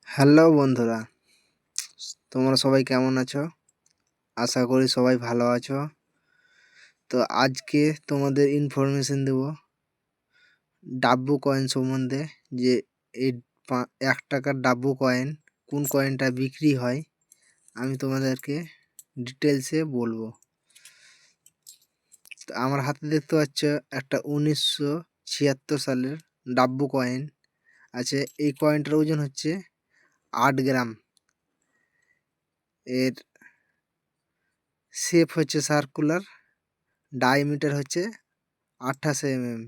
Hello বন্ধুরা, তোমরা সবাই কেমন আছো? আশা করি সবাই ভালো আছো। তো আজকে তোমাদের ইনফরমেশন দেব ডাব্বু কয়েন সম্বন্ধে, যে এই 1 টাকার ডাব্বু কয়েন কোন কয়েনটা বিক্রি হয় আমি তোমাদেরকে ডিটেলসে বলবো। তো আমার হাতে দেখতে পাচ্ছ একটা 1976 সালের ডাব্বু কয়েন আছে। এই কয়েনটার ওজন হচ্ছে 8 গ্রাম। এর শেপ হচ্ছে সার্কুলার, ডায়ামিটার হচ্ছে 28 mm।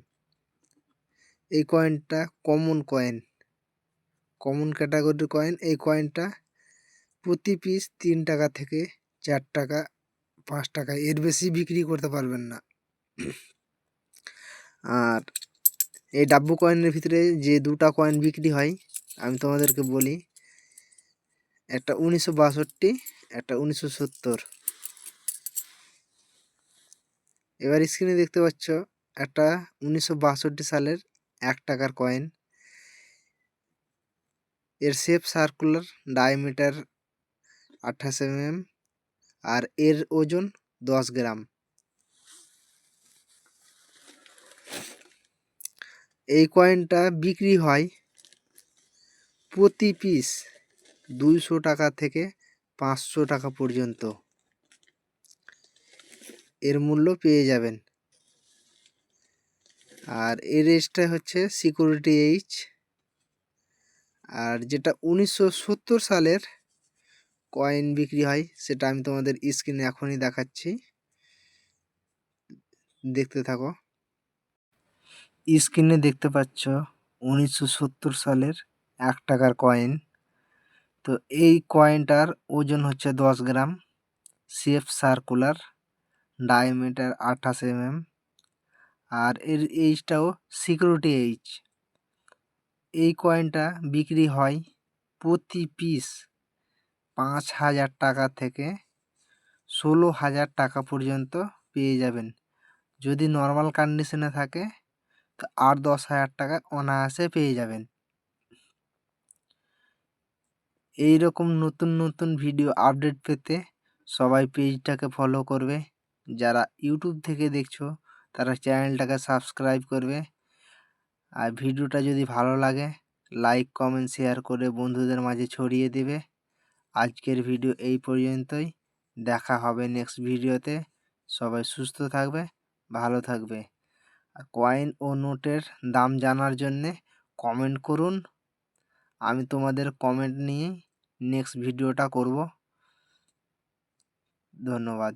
এই কয়েনটা কমন ক্যাটাগরির কয়েন। এই কয়েনটা প্রতি পিস 3 টাকা থেকে 4 টাকা, 5 টাকা, এর বেশি বিক্রি করতে পারবেন না। আর এই ডাব্বু কয়েনের ভিতরে যে দুটা কয়েন বিক্রি হয় আমি তোমাদেরকে বলি, একটা 1962, একটা 1970। এবার স্ক্রিনে দেখতে পাচ্ছ একটা 1962 সালের 1 টাকার কয়েন। এর শেপ সার্কুলার, ডায়ামিটার 28 mm, আর এর ওজন 10 গ্রাম। এই কয়েনটা বিক্রি হয় প্রতি পিস 200 টাকা থেকে 500 টাকা পর্যন্ত এর মূল্য পেয়ে যাবেন। আর এর রেটটা হচ্ছে সিকিউরিটি এইচ। আর যেটা 1970 সালের কয়েন বিক্রি হয় সেটা আমি তোমাদের স্ক্রিনে এখনই দেখাচ্ছি, দেখতে থাকো। স্ক্রিনে দেখতে পাচ্ছ 1970 সালের 1 টাকার কয়েন। তো এই কয়েনটার ওজন হচ্ছে 10 গ্রাম, শেপ সার্কুলার, ডায়ামিটার 28 mm, আর এর এইচটাও সিকিউরিটি এইচ। এই কয়েনটা বিক্রি হয় প্রতি পিস 5,000 টাকা থেকে 16,000 টাকা পর্যন্ত পেয়ে যাবেন। যদি নর্মাল কন্ডিশনে থাকে তো 8-10 হাজার টাকা অনায়াসে পেয়ে যাবেন। এই রকম নতুন নতুন ভিডিও আপডেট পেতে সবাই পেজটাকে ফলো করবে। যারা ইউটিউব থেকে দেখছো তারা চ্যানেলটাকে সাবস্ক্রাইব করবে। আর ভিডিওটা যদি ভালো লাগে লাইক, কমেন্ট, শেয়ার করে বন্ধুদের মাঝে ছড়িয়ে দেবে। আজকের ভিডিও এই পর্যন্তই। দেখা হবে নেক্সট ভিডিওতে। সবাই সুস্থ থাকবে, ভালো থাকবে। আর কয়েন ও নোটের দাম জানার জন্যে কমেন্ট করুন। আমি তোমাদের কমেন্ট নিয়ে নেক্সট ভিডিওটা করব। ধন্যবাদ।